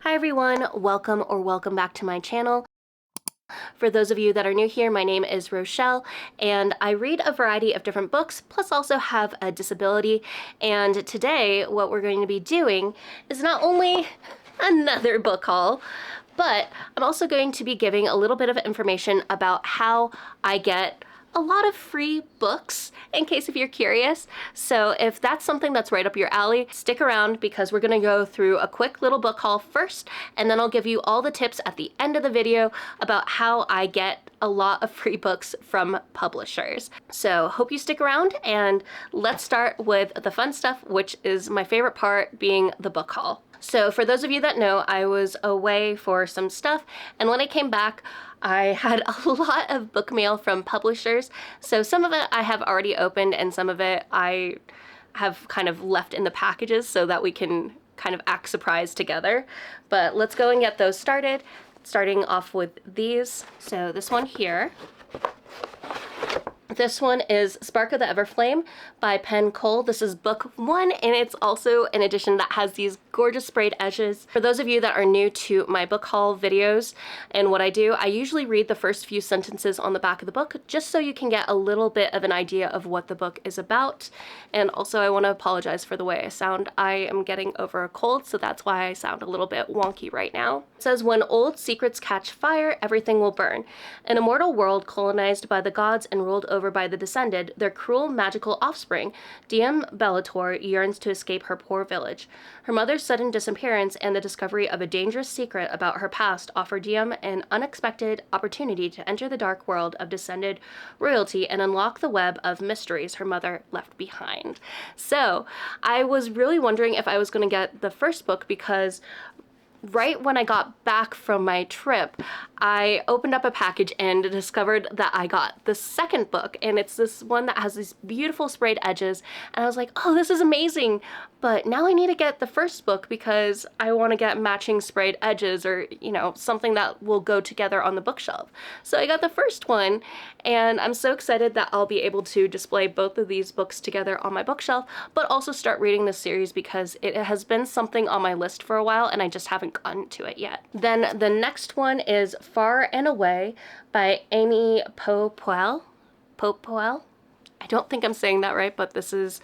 Hi everyone, welcome back to my channel. For those of you that are new here, my name is Rochelle and I read a variety of different books, plus also have a disability. And today what we're going to be doing is not only another book haul, but I'm also going to be giving a little bit of information about how I get a lot of free books, in case if you're curious. So if that's something that's right up your alley, stick around because we're gonna go through a quick little book haul first, and then I'll give you all the tips at the end of the video about how I get a lot of free books from publishers. So hope you stick around, and let's start with the fun stuff, which is my favorite part, being the book haul. So for those of you that know, I was away for some stuff, and when I came back, I had a lot of book mail from publishers. So some of it I have already opened, and some of it I have kind of left in the packages so that we can kind of act surprised together. But let's go and get those started, starting off with these. So this one here. This one is Spark of the Everflame by Penn Cole. This is book 1, and it's also an edition that has these gorgeous sprayed edges. For those of you that are new to my book haul videos and what I do, I usually read the first few sentences on the back of the book just so you can get a little bit of an idea of what the book is about. And also I want to apologize for the way I sound. I am getting over a cold, so that's why I sound a little bit wonky right now. It says, when old secrets catch fire, everything will burn. An immortal world colonized by the gods and ruled over by the Descended, their cruel magical offspring, Diem Bellator yearns to escape her poor village. Her mother's sudden disappearance and the discovery of a dangerous secret about her past offer Diem an unexpected opportunity to enter the dark world of Descended royalty and unlock the web of mysteries her mother left behind. So I was really wondering if I was going to get the first book, because right when I got back from my trip, I opened up a package and discovered that I got the second book, and it's this one that has these beautiful sprayed edges, and I was like, oh, this is amazing, but now I need to get the first book because I want to get matching sprayed edges, or, you know, something that will go together on the bookshelf. So I got the first one, and I'm so excited that I'll be able to display both of these books together on my bookshelf, but also start reading this series because it has been something on my list for a while and I just haven't gotten to it yet. Then the next one is Far and Away by Amy Popoel. Popoel? I don't think I'm saying that right, but this is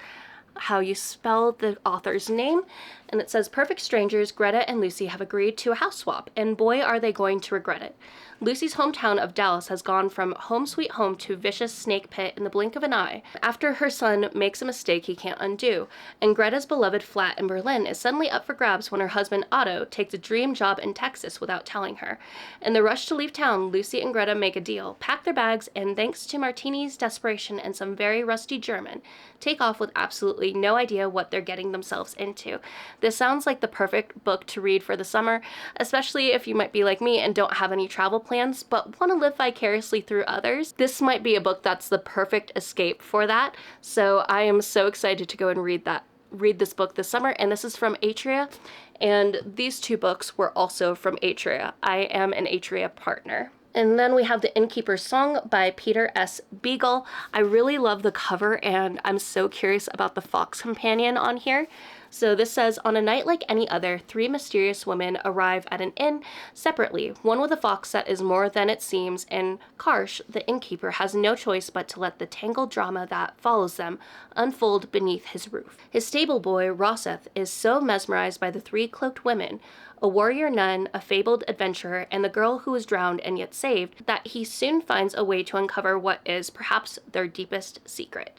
how you spell the author's name. And it says, perfect strangers, Greta and Lucy have agreed to a house swap, and boy are they going to regret it. Lucy's hometown of Dallas has gone from home sweet home to vicious snake pit in the blink of an eye after her son makes a mistake he can't undo, and Greta's beloved flat in Berlin is suddenly up for grabs when her husband Otto takes a dream job in Texas without telling her. In the rush to leave town, Lucy and Greta make a deal, pack their bags, and thanks to Martini's desperation and some very rusty German, take off with absolutely no idea what they're getting themselves into. This sounds like the perfect book to read for the summer, especially if you might be like me and don't have any travel plans but want to live vicariously through others. This might be a book that's the perfect escape for that, so I am so excited to go and read this book this summer. And this is from Atria, and these two books were also from Atria. I am an Atria partner. And then we have The Innkeeper's Song by Peter S. Beagle. I really love the cover, and I'm so curious about the fox companion on here. So this says, on a night like any other, 3 mysterious women arrive at an inn separately, one with a fox that is more than it seems, and Karsh, the innkeeper, has no choice but to let the tangled drama that follows them unfold beneath his roof. His stable boy, Rosseth, is so mesmerized by the 3 cloaked women, a warrior nun, a fabled adventurer, and the girl who was drowned and yet saved, that he soon finds a way to uncover what is perhaps their deepest secret.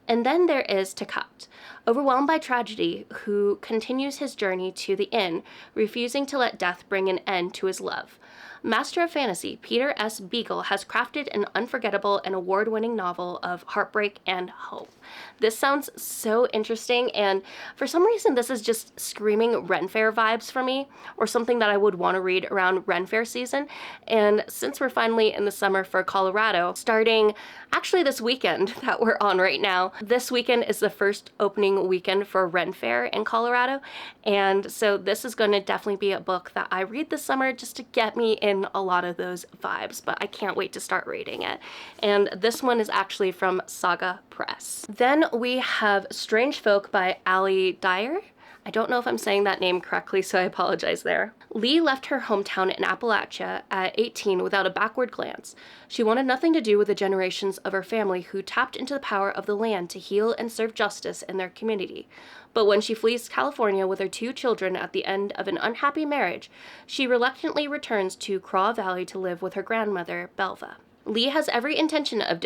And then there is Takat, overwhelmed by tragedy, who continues his journey to the inn, refusing to let death bring an end to his love. Master of fantasy, Peter S. Beagle has crafted an unforgettable and award-winning novel of heartbreak and hope. This sounds so interesting, and for some reason this is just screaming Ren Fair vibes for me, or something that I would want to read around Ren Fair season. And since we're finally in the summer for Colorado, starting actually this weekend that we're on right now, this weekend is the first opening weekend for Ren Fair in Colorado, and so this is going to definitely be a book that I read this summer just to get me in a lot of those vibes, but I can't wait to start reading it. And this one is actually from Saga Press. Then we have Strange Folk by Ali Dyer. I don't know if I'm saying that name correctly, so I apologize there. Lee left her hometown in Appalachia at 18 without a backward glance. She wanted nothing to do with the generations of her family who tapped into the power of the land to heal and serve justice in their community. But when she flees California with her 2 children at the end of an unhappy marriage, she reluctantly returns to Craw Valley to live with her grandmother, Belva. Lee has every intention of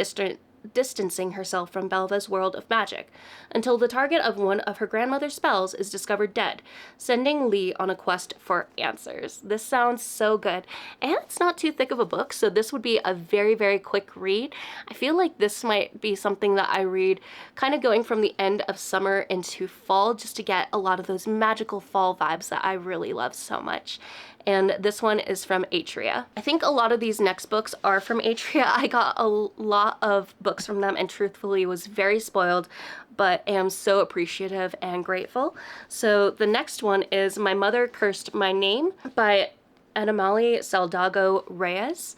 distancing herself from Belva's world of magic, until the target of one of her grandmother's spells is discovered dead, sending Lee on a quest for answers. This sounds so good, and it's not too thick of a book, so this would be a very, very quick read. I feel like this might be something that I read kind of going from the end of summer into fall, just to get a lot of those magical fall vibes that I really love so much. And this one is from Atria. I think a lot of these next books are from Atria. I got a lot of books from them and truthfully was very spoiled, but am so appreciative and grateful. So the next one is My Mother Cursed My Name by Edamali Saldago Reyes.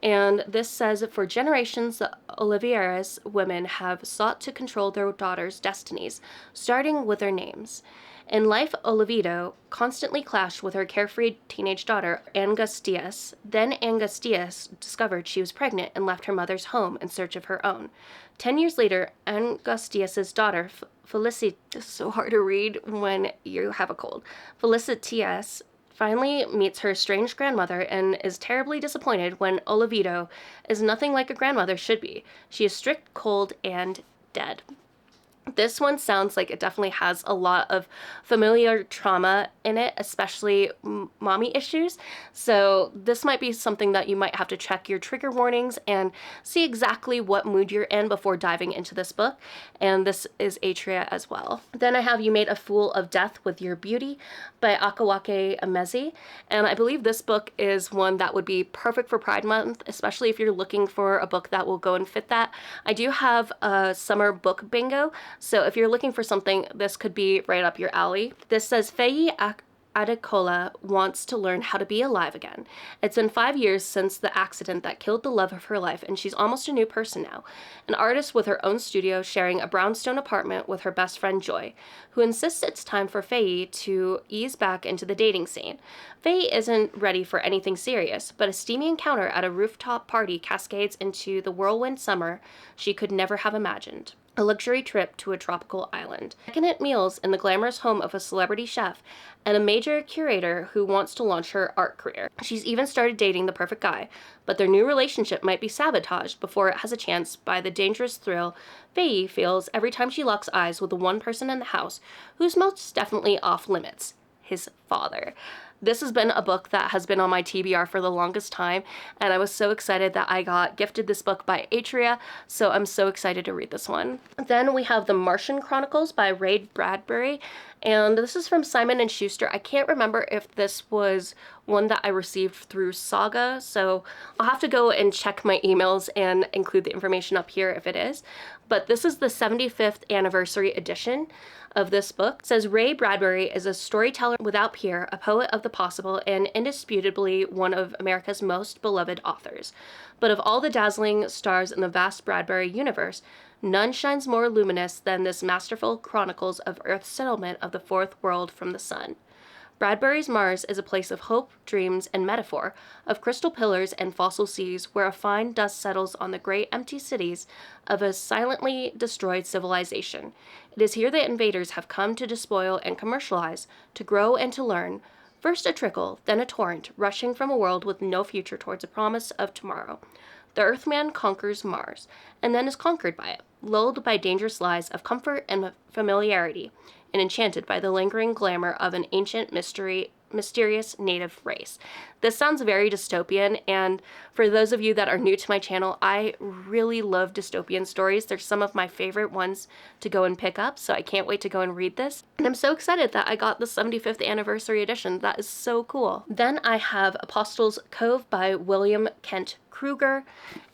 And this says, for generations, the Oliveira's women have sought to control their daughters' destinies, starting with their names. In life, Olivedo constantly clashed with her carefree teenage daughter, Angustias. Then Angustias discovered she was pregnant and left her mother's home in search of her own. 10 years later, Angustias's daughter, Felicity, it's so hard to read when you have a cold, Felicitas, finally meets her estranged grandmother and is terribly disappointed when Olivedo is nothing like a grandmother should be. She is strict, cold, and dead. This one sounds like it definitely has a lot of familiar trauma in it, especially mommy issues. So this might be something that you might have to check your trigger warnings and see exactly what mood you're in before diving into this book. And this is Atria as well. Then I have You Made a Fool of Death with Your Beauty by Akawake Amezi. And I believe this book is one that would be perfect for Pride Month, especially if you're looking for a book that will go and fit that. I do have a summer book bingo, so if you're looking for something, this could be right up your alley. This says, Faye Adekola wants to learn how to be alive again. It's been 5 years since the accident that killed the love of her life, and she's almost a new person now. An artist with her own studio, sharing a brownstone apartment with her best friend Joy, who insists it's time for Faye to ease back into the dating scene. Faye isn't ready for anything serious, but a steamy encounter at a rooftop party cascades into the whirlwind summer she could never have imagined. A luxury trip to a tropical island, decadent meals in the glamorous home of a celebrity chef, and a major curator who wants to launch her art career. She's even started dating the perfect guy, but their new relationship might be sabotaged before it has a chance by the dangerous thrill Faye feels every time she locks eyes with the one person in the house who's most definitely off limits, his father. This has been a book that has been on my TBR for the longest time, and I was so excited that I got gifted this book by Atria, so I'm so excited to read this one. Then we have The Martian Chronicles by Ray Bradbury, and this is from Simon & Schuster. I can't remember if this was one that I received through Saga, so I'll have to go and check my emails and include the information up here if it is. But this is the 75th anniversary edition of this book. It says, Ray Bradbury is a storyteller without peer, a poet of the possible, and indisputably one of America's most beloved authors. But of all the dazzling stars in the vast Bradbury universe, none shines more luminous than this masterful chronicles of Earth's settlement of the fourth world from the sun. Bradbury's Mars is a place of hope, dreams, and metaphor, of crystal pillars and fossil seas where a fine dust settles on the great empty cities of a silently destroyed civilization. It is here that invaders have come to despoil and commercialize, to grow and to learn, first a trickle, then a torrent, rushing from a world with no future towards a promise of tomorrow. The Earthman conquers Mars, and then is conquered by it, lulled by dangerous lies of comfort and familiarity, and enchanted by the lingering glamour of an ancient mysterious native race. This sounds very dystopian, and for those of you that are new to my channel, I really love dystopian stories. They're some of my favorite ones to go and pick up, so I can't wait to go and read this. And I'm so excited that I got the 75th anniversary edition. That is so cool. Then I have Apostles' Cove by William Kent Kruger,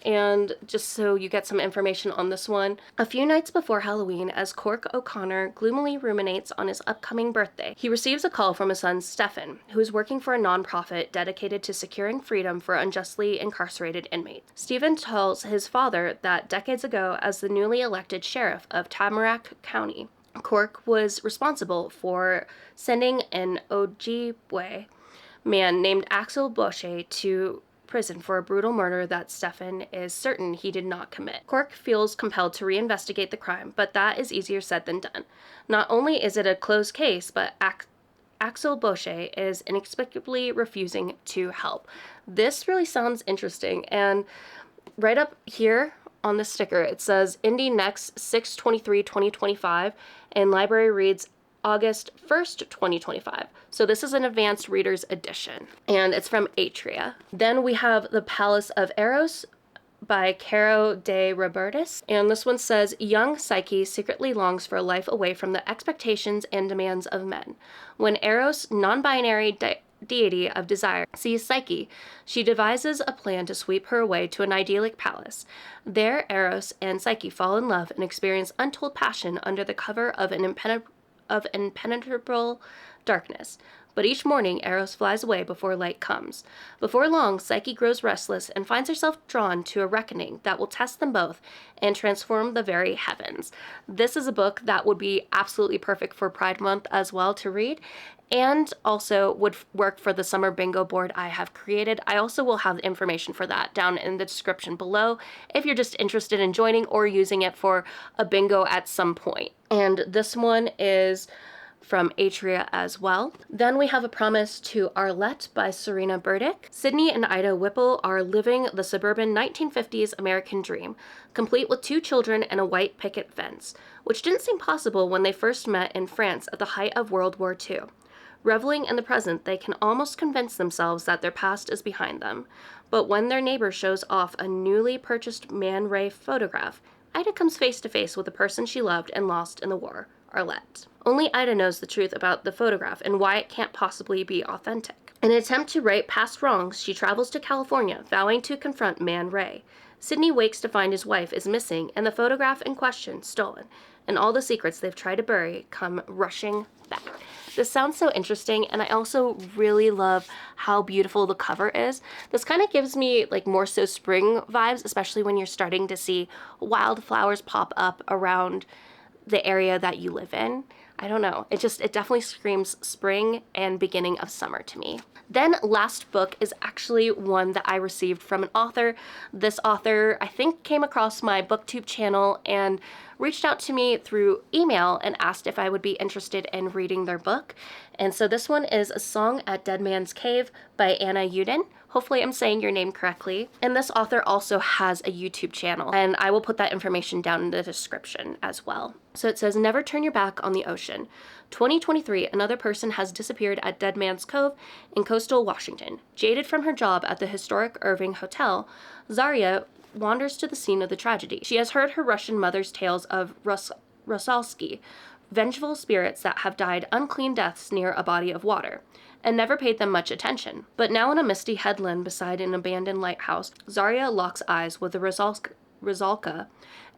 and just so you get some information on this one. A few nights before Halloween, as Cork O'Connor gloomily ruminates on his upcoming birthday, he receives a call from his son Stephen, who is working for a nonprofit dedicated to securing freedom for unjustly incarcerated inmates. Stephen tells his father that decades ago, as the newly elected sheriff of Tamarack County, Cork was responsible for sending an Ojibwe man named Axel Boucher to prison for a brutal murder that Stefan is certain he did not commit. Cork feels compelled to reinvestigate the crime, but that is easier said than done. Not only is it a closed case, but Axel Boucher is inexplicably refusing to help. This really sounds interesting, and right up here on the sticker it says Indie Next 6/23/2025, and library reads August 1st, 2025. So this is an advanced reader's edition, and it's from Atria. Then we have The Palace of Eros by Caro de Robertis, and this one says, young Psyche secretly longs for a life away from the expectations and demands of men. When Eros, non-binary deity of desire, sees Psyche, she devises a plan to sweep her away to an idyllic palace. There, Eros and Psyche fall in love and experience untold passion under the cover of impenetrable darkness. But each morning, Eros flies away before light comes. Before long, Psyche grows restless and finds herself drawn to a reckoning that will test them both and transform the very heavens. This is a book that would be absolutely perfect for Pride Month as well to read, and also would work for the summer bingo board I have created. I also will have the information for that down in the description below if you're just interested in joining or using it for a bingo at some point. And this one is from Atria as well. Then we have A Promise to Arlette by Serena Burdick. Sydney and Ida Whipple are living the suburban 1950s American dream, complete with 2 children and a white picket fence, which didn't seem possible when they first met in France at the height of World War II. Reveling in the present, they can almost convince themselves that their past is behind them. But when their neighbor shows off a newly purchased Man Ray photograph, Ida comes face to face with the person she loved and lost in the war, Arlette. Only Ida knows the truth about the photograph and why it can't possibly be authentic. In an attempt to right past wrongs, she travels to California, vowing to confront Man Ray. Sydney wakes to find his wife is missing and the photograph in question stolen, and all the secrets they've tried to bury come rushing back. This sounds so interesting, and I also really love how beautiful the cover is. This kind of gives me like more so spring vibes, especially when you're starting to see wildflowers pop up around the area that you live in. I don't know, it definitely screams spring and beginning of summer to me. Then last book is actually one that I received from an author. This author, I think, came across my booktube channel and reached out to me through email and asked if I would be interested in reading their book. And so this one is A Song at Dead Man's Cave by Anna Uden. Hopefully I'm saying your name correctly. And this author also has a YouTube channel, and I will put that information down in the description as well. So it says, never turn your back on the ocean. 2023, another person has disappeared at Dead Man's Cove in coastal Washington. Jaded from her job at the historic Irving Hotel, Zarya wanders to the scene of the tragedy. She has heard her Russian mother's tales of Rusalski, vengeful spirits that have died unclean deaths near a body of water, and never paid them much attention. But now in a misty headland beside an abandoned lighthouse, Zarya locks eyes with the Rusalka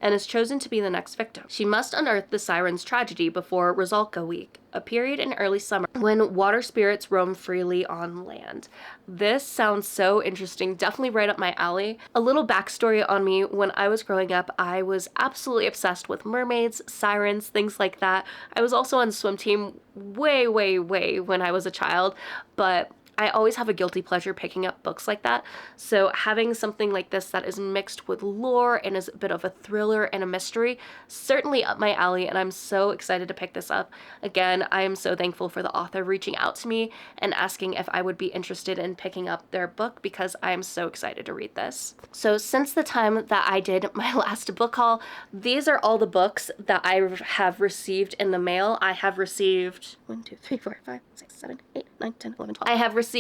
and is chosen to be the next victim. She must unearth the siren's tragedy before Rusalka Week, a period in early summer when water spirits roam freely on land. This sounds so interesting, definitely right up my alley. A little backstory on me: when I was growing up, I was absolutely obsessed with mermaids, sirens, things like that. I was also on the swim team way when I was a child, but I always have a guilty pleasure picking up books like that, so having something like this that is mixed with lore and is a bit of a thriller and a mystery, certainly up my alley, and I'm so excited to pick this up. Again, I am so thankful for the author reaching out to me and asking if I would be interested in picking up their book, because I am so excited to read this. So since the time that I did my last book haul, these are all the books that I have received in the mail. I have received 1, 2, 3, 4, 5, 6, 7, 8, 9, 10, 11, 12. I have received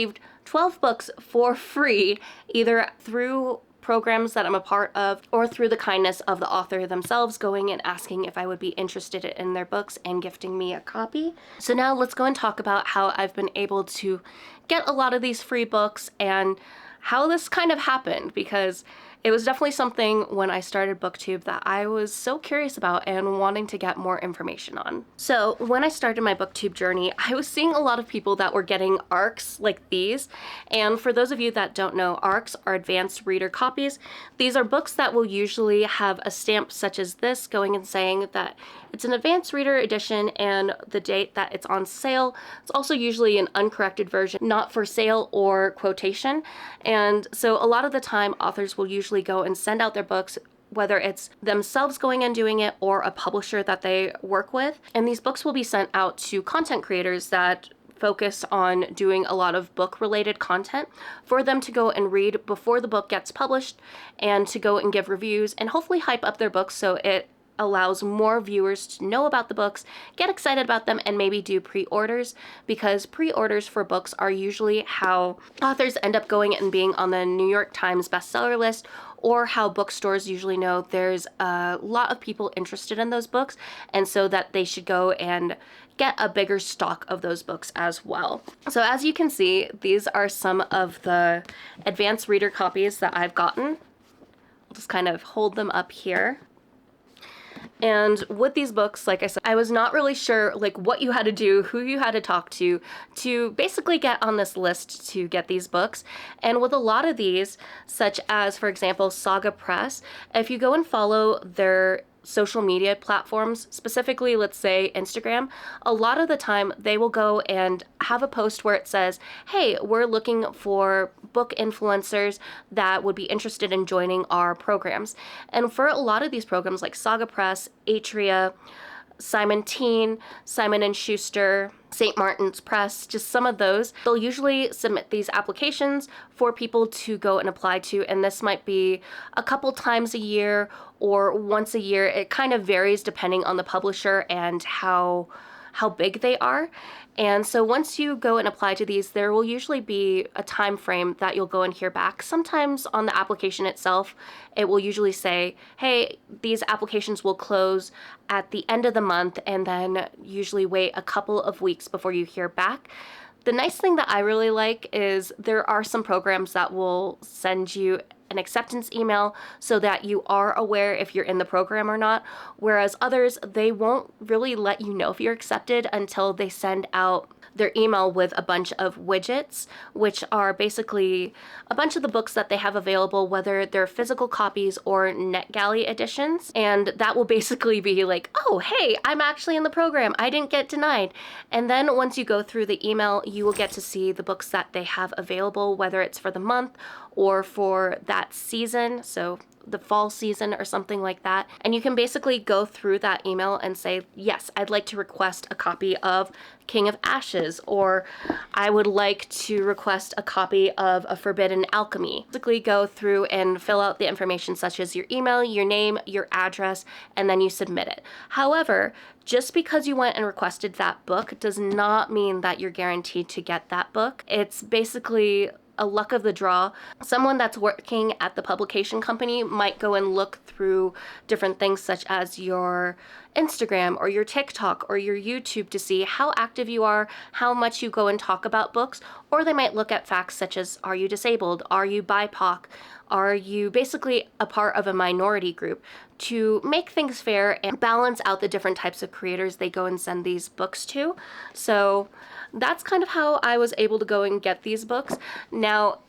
12 books for free, either through programs that I'm a part of or through the kindness of the author themselves going and asking if I would be interested in their books and gifting me a copy. So now let's go and talk about how I've been able to get a lot of these free books and how this kind of happened, because it was definitely something when I started BookTube that I was so curious about and wanting to get more information on. So when I started my BookTube journey, I was seeing a lot of people that were getting ARCs like these. And for those of you that don't know, ARCs are advanced reader copies. These are books that will usually have a stamp such as this going and saying that it's an advanced reader edition and the date that it's on sale. It's also usually an uncorrected version, not for sale or quotation. And so a lot of the time authors will usually go and send out their books, whether it's themselves going and doing it or a publisher that they work with. And these books will be sent out to content creators that focus on doing a lot of book related content for them to go and read before the book gets published and to go and give reviews and hopefully hype up their books so it allows more viewers to know about the books, get excited about them, and maybe do pre-orders, because pre-orders for books are usually how authors end up going and being on the New York Times bestseller list, or how bookstores usually know there's a lot of people interested in those books, and so that they should go and get a bigger stock of those books as well. So as you can see, these are some of the advanced reader copies that I've gotten. I'll just kind of hold them up here. And with these books, like I said, I was not really sure like what you had to do, who you had to talk to basically get on this list to get these books. And with a lot of these, such as, for example, Saga Press, if you go and follow their social media platforms, specifically, let's say Instagram, a lot of the time they will go and have a post where it says, hey, we're looking for book influencers that would be interested in joining our programs. And for a lot of these programs like Saga Press, Atria, Simon Teen, Simon & Schuster, St. Martin's Press, just some of those, they'll usually submit these applications for people to go and apply to, and this might be a couple times a year or once a year. It kind of varies depending on the publisher and how big they are. And so once you go and apply to these, there will usually be a time frame that you'll go and hear back. Sometimes on the application itself, it will usually say, hey, these applications will close at the end of the month, and then usually wait a couple of weeks before you hear back. The nice thing that I really like is there are some programs that will send you an acceptance email so that you are aware if you're in the program or not, whereas others, they won't really let you know if you're accepted until they send out their email with a bunch of widgets, which are basically a bunch of the books that they have available, whether they're physical copies or NetGalley editions. And that will basically be like, oh, hey, I'm actually in the program. I didn't get denied. And then once you go through the email, you will get to see the books that they have available, whether it's for the month or for that season. So the fall season or something like that. And you can basically go through that email and say, yes, I'd like to request a copy of King of Ashes, or I would like to request a copy of A Forbidden Alchemy. Basically go through and fill out the information such as your email, your name, your address, and then you submit it. However, just because you went and requested that book does not mean that you're guaranteed to get that book. It's basically a luck of the draw. Someone that's working at the publication company might go and look through different things such as your Instagram or your TikTok or your YouTube to see how active you are, how much you go and talk about books, or they might look at facts such as, are you disabled? Are you BIPOC? Are you basically a part of a minority group, to make things fair and balance out the different types of creators they go and send these books to. So that's kind of how I was able to go and get these books. Now,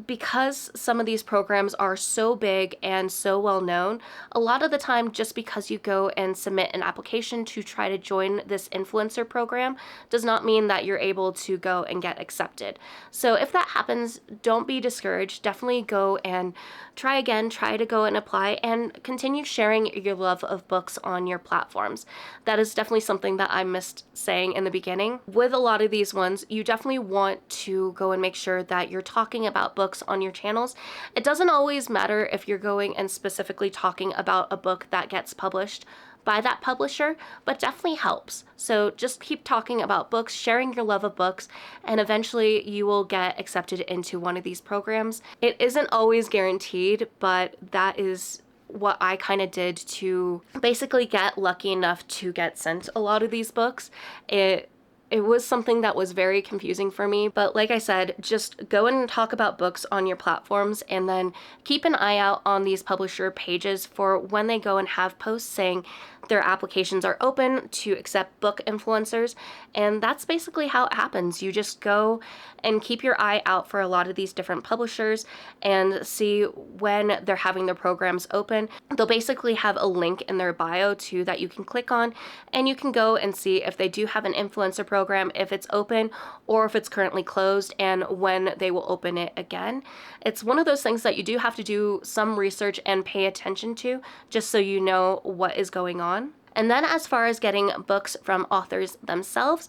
because some of these programs are so big and so well known, a lot of the time, just because you go and submit an application to try to join this influencer program does not mean that you're able to go and get accepted. So if that happens, don't be discouraged. Definitely go and try again, try to go and apply, and continue sharing your love of books on your platforms. That is definitely something that I missed saying in the beginning. With a lot of these ones, you definitely want to go and make sure that you're talking about books on your channels. It doesn't always matter if you're going and specifically talking about a book that gets published by that publisher, but definitely helps. So just keep talking about books, sharing your love of books, and eventually you will get accepted into one of these programs. It isn't always guaranteed, but that is what I kind of did to basically get lucky enough to get sent a lot of these books. It it was something that was very confusing for me. But like I said, just go and talk about books on your platforms, and then keep an eye out on these publisher pages for when they go and have posts saying their applications are open to accept book influencers. And that's basically how it happens. You just go and keep your eye out for a lot of these different publishers and see when they're having their programs open. They'll basically have a link in their bio too that you can click on, and you can go and see if they do have an influencer program, if it's open or if it's currently closed, and when they will open it again. It's one of those things that you do have to do some research and pay attention to, just so you know what is going on. And then as far as getting books from authors themselves,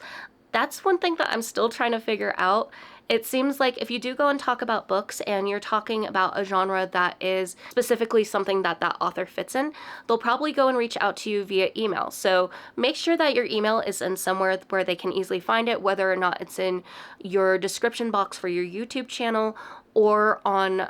that's one thing that I'm still trying to figure out. It seems like if you do go and talk about books and you're talking about a genre that is specifically something that that author fits in, they'll probably go and reach out to you via email. So make sure that your email is in somewhere where they can easily find it, whether or not it's in your description box for your YouTube channel or on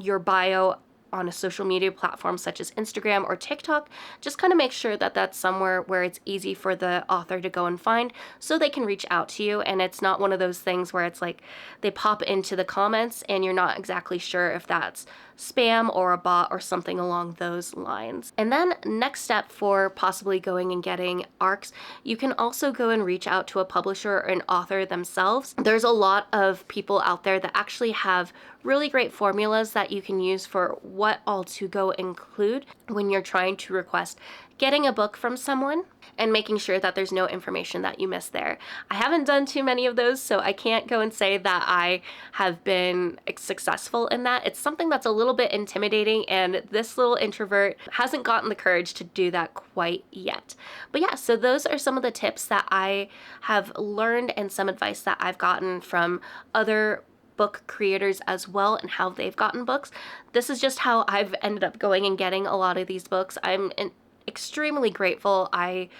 your bio on a social media platform such as Instagram or TikTok. Just kind of make sure that that's somewhere where it's easy for the author to go and find, so they can reach out to you, and it's not one of those things where it's like they pop into the comments and you're not exactly sure if that's spam or a bot or something along those lines. And then next step for possibly going and getting ARCs, you can also go and reach out to a publisher or an author themselves. There's a lot of people out there that actually have really great formulas that you can use for what all to go include when you're trying to request getting a book from someone, and making sure that there's no information that you miss there. I haven't done too many of those, so I can't go and say that I have been successful in that. It's something that's a little bit intimidating, and this little introvert hasn't gotten the courage to do that quite yet. But yeah, so those are some of the tips that I have learned and some advice that I've gotten from other book creators as well, and how they've gotten books. This is just how I've ended up going and getting a lot of these books. I'm extremely grateful. I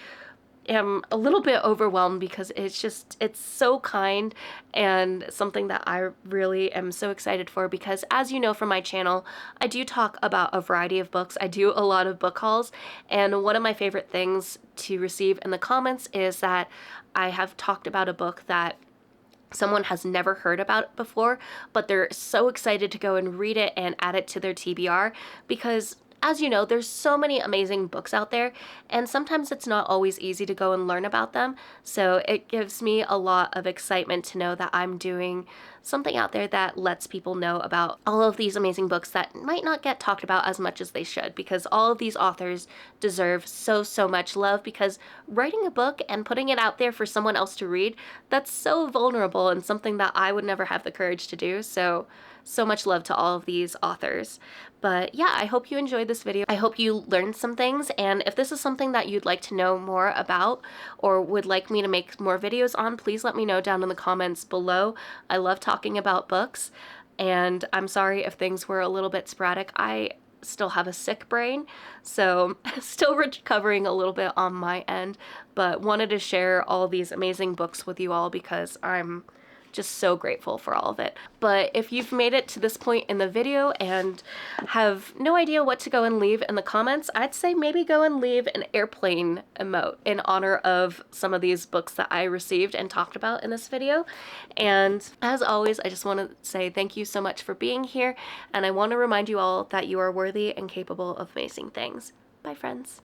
am a little bit overwhelmed because it's so kind, and something that I really am so excited for, because as you know from my channel, I do talk about a variety of books. I do a lot of book hauls, and one of my favorite things to receive in the comments is that I have talked about a book that someone has never heard about before, but they're so excited to go and read it and add it to their TBR, because as you know, there's so many amazing books out there, and sometimes it's not always easy to go and learn about them. So it gives me a lot of excitement to know that I'm doing something out there that lets people know about all of these amazing books that might not get talked about as much as they should, because all of these authors deserve so much love, because writing a book and putting it out there for someone else to read, that's so vulnerable and something that I would never have the courage to do. So much love to all of these authors. But yeah, I hope you enjoyed this video. I hope you learned some things, and if this is something that you'd like to know more about or would like me to make more videos on, please let me know down in the comments below. I love talking about books, and I'm sorry if things were a little bit sporadic. I still have a sick brain, so still recovering a little bit on my end, but wanted to share all these amazing books with you all because I'm just so grateful for all of it. But if you've made it to this point in the video and have no idea what to go and leave in the comments, I'd say maybe go and leave an airplane emote in honor of some of these books that I received and talked about in this video. And as always, I just want to say thank you so much for being here, and I want to remind you all that you are worthy and capable of amazing things. Bye, friends.